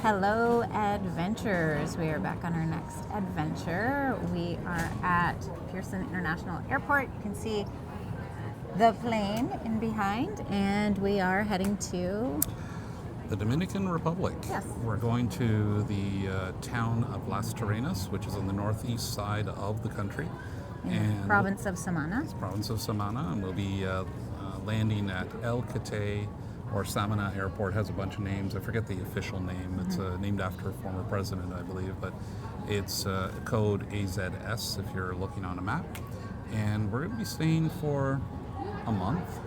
Hello, adventurers. We are back on our next adventure. We are at Pearson International Airport. You can see the plane in behind, and we are heading to the Dominican Republic. Yes. We're going to the town of Las Terrenas, which is on the northeast side of the country. in the province of Samana. It's province of Samana, and we'll be landing at El Cate or Samana Airport. Has a bunch of names. I forget the official name. It's named after a former president, I believe, but it's code AZS if you're looking on a map. And we're going to be staying for a month.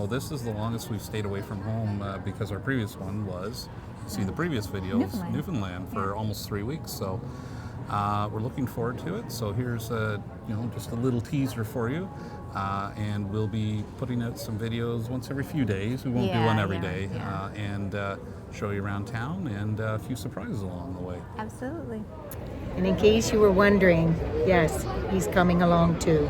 This is the longest we've stayed away from home because our previous one was, see the previous videos, Newfoundland for almost 3 weeks. So we're looking forward to it. So here's just a little teaser for you. And we'll be putting out some videos once every few days. We won't do one every day. And show you around town and a few surprises along the way. Absolutely. And in case you were wondering, yes, he's coming along too.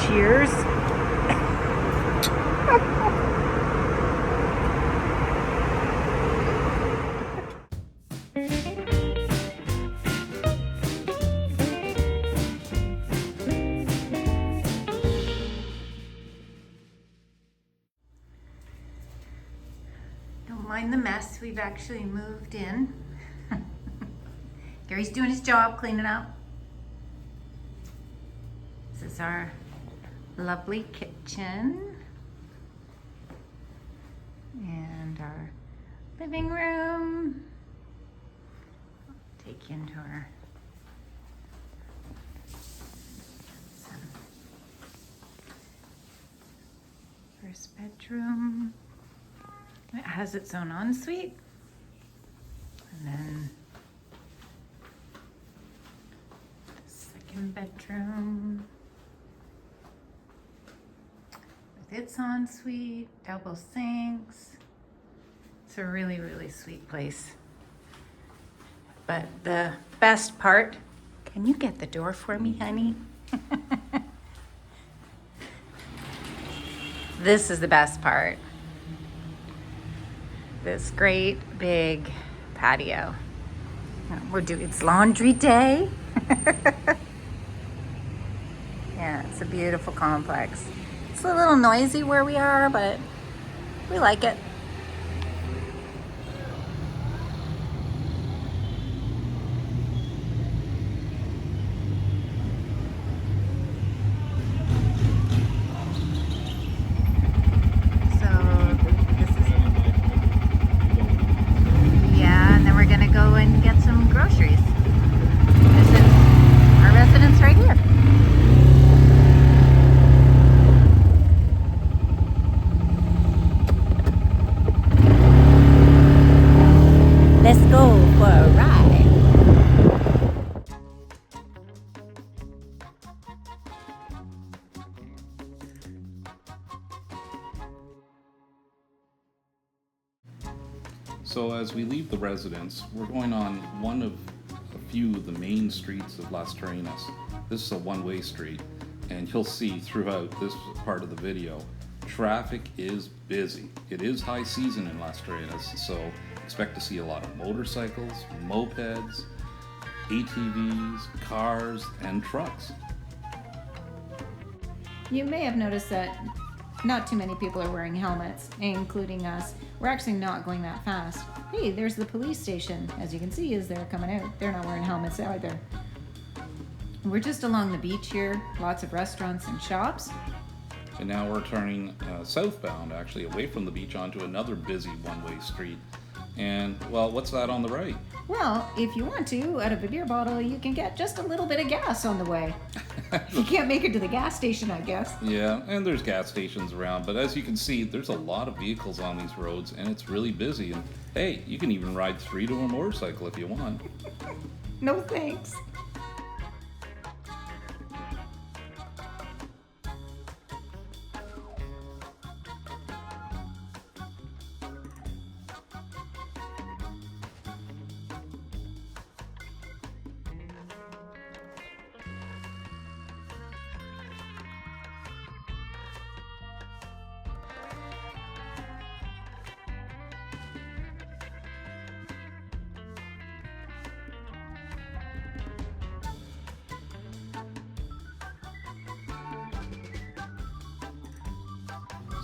Cheers. Don't mind the mess. We've actually moved in. Gary's doing his job, cleaning up. This is our lovely kitchen and our living room. I'll take you into our first bedroom. It has its own ensuite, and then the second bedroom with its ensuite, double sinks. It's a really, really sweet place. But the best part, can you get the door for me, honey? This is the best part. This great big patio. It's laundry day. Yeah, it's a beautiful complex. It's a little noisy where we are, but we like it. Go and get some groceries. This is our residence right here. Let's go for a ride. So as we leave the residence, we're going on one of a few of the main streets of Las Terrenas. This is a one-way street, and you'll see throughout this part of the video, traffic is busy. It is high season in Las Terrenas, so expect to see a lot of motorcycles, mopeds, ATVs, cars, and trucks. You may have noticed that not too many people are wearing helmets, including us. We're actually not going that fast. Hey, there's the police station, as you can see, as they're coming out. They're not wearing helmets either. We're just along the beach here, lots of restaurants and shops. And now we're turning southbound, actually, away from the beach onto another busy one-way street. And, well, what's that on the right? Well, if you want to, out of a beer bottle, you can get just a little bit of gas on the way. You can't make it to the gas station, I guess. Yeah, and there's gas stations around, but as you can see, there's a lot of vehicles on these roads, and it's really busy. And hey, you can even ride 3 to a motorcycle if you want. No thanks.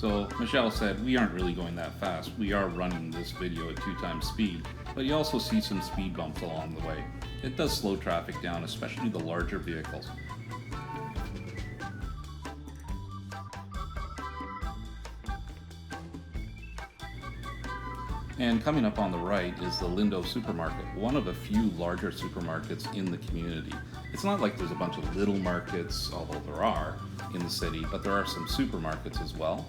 So Michelle said, we aren't really going that fast. We are running this video at 2 times speed, but you also see some speed bumps along the way. It does slow traffic down, especially the larger vehicles. And coming up on the right is the Lindo Supermarket, one of a few larger supermarkets in the community. It's not like there's a bunch of little markets, although there are in the city, but there are some supermarkets as well.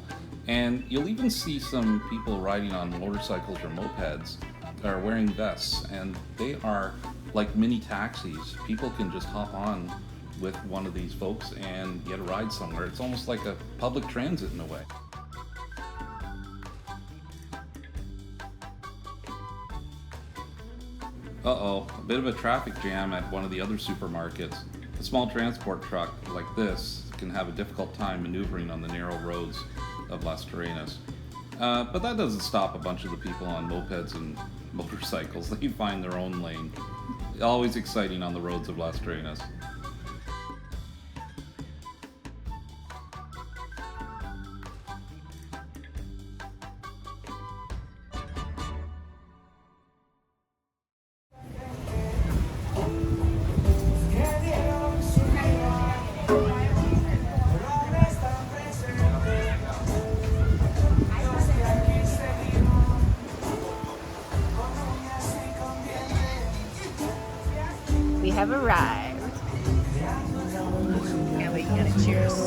And you'll even see some people riding on motorcycles or mopeds that are wearing vests, and they are like mini taxis. People can just hop on with one of these folks and get a ride somewhere. It's almost like a public transit in a way. Uh-oh, a bit of a traffic jam at one of the other supermarkets. A small transport truck like this can have a difficult time maneuvering on the narrow roads of Las Terrenas. But that doesn't stop a bunch of the people on mopeds and motorcycles. They find their own lane. Always exciting on the roads of Las Terrenas. We have arrived. Can't wait, gotta cheers.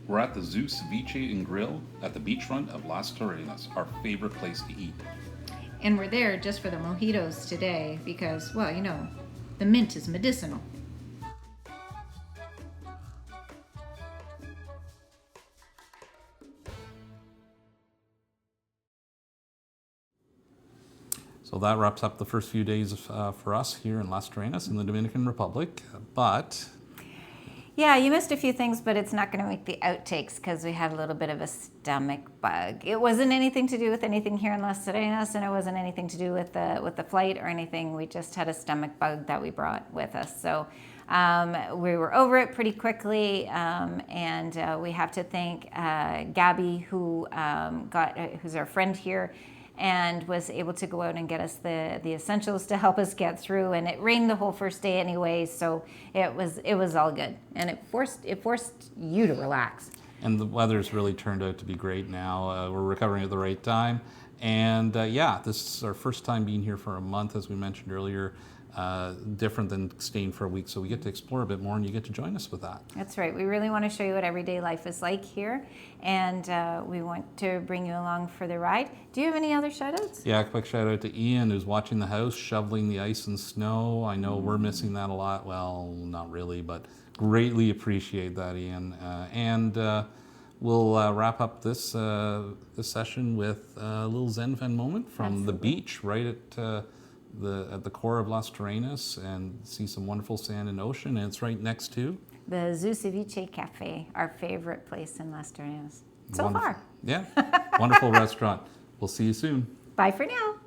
We're at the Zeus Ceviche and Grill at the beachfront of Las Terrenas, our favorite place to eat. And we're there just for the mojitos today because, well, you know, the mint is medicinal. So that wraps up the first few days for us here in Las Terrenas in the Dominican Republic. But yeah, you missed a few things, but it's not going to make the outtakes because we had a little bit of a stomach bug. It wasn't anything to do with anything here in Las Terrenas, and it wasn't anything to do with the flight or anything. We just had a stomach bug that we brought with us. So we were over it pretty quickly, and we have to thank Gabby, who's our friend here, and was able to go out and get us the essentials to help us get through. And it rained the whole first day anyway, so it was all good. And it forced you to relax. And the weather's really turned out to be great now. We're recovering at the right time. And yeah, this is our first time being here for a month, as we mentioned earlier. Different than staying for a week, so we get to explore a bit more, and you get to join us with that. That's right. We really want to show you what everyday life is like here, and we want to bring you along for the ride. Do you have any other shout-outs? Yeah, a quick shout-out to Ian, who's watching the house, shoveling the ice and snow. I know we're missing that a lot. Well, not really, but greatly appreciate that, Ian. And we'll wrap up this session with a little Zen Fen moment from the beach right at the core of Las Terrenas, and see some wonderful sand and ocean. And it's right next to the Zeus Ceviche Cafe, our favorite place in Las Terrenas so wonderful. far. Yeah, wonderful restaurant. We'll see you soon. Bye for now.